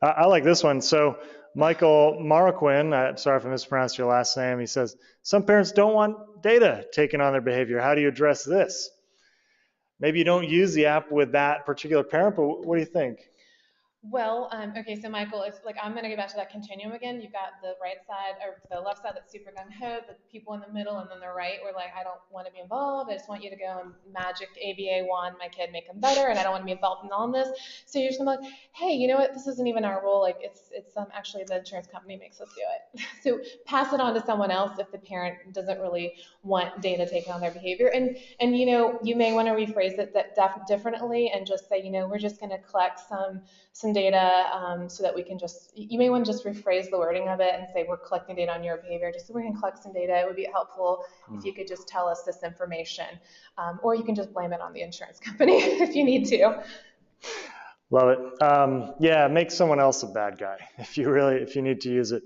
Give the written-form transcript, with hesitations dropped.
I like this one. So Michael Marroquin, sorry if I mispronounced your last name, he says, some parents don't want data taken on their behavior. How do you address this? Maybe you don't use the app with that particular parent, but what do you think? Well, okay, so Michael, it's like I'm going to go back to that continuum again. You've got the right side or the left side that's super gung ho, the people in the middle, and then the right where like I don't want to be involved. I just want you to go and magic ABA wand my kid, make them better, and I don't want to be involved in all of this. So you're just gonna be like, hey, you know what? This isn't even our role. Like it's actually the insurance company makes us do it. So pass it on to someone else if the parent doesn't really want data taken on their behavior. And you may want to rephrase it differently and just say, we're just going to collect some data so that we can you may want to just rephrase the wording of it and say we're collecting data on your behavior just so we can collect some data. It would be helpful if you could just tell us this information. Or you can just blame it on the insurance company if you need to. Love it. Yeah, make someone else a bad guy if you need to use it.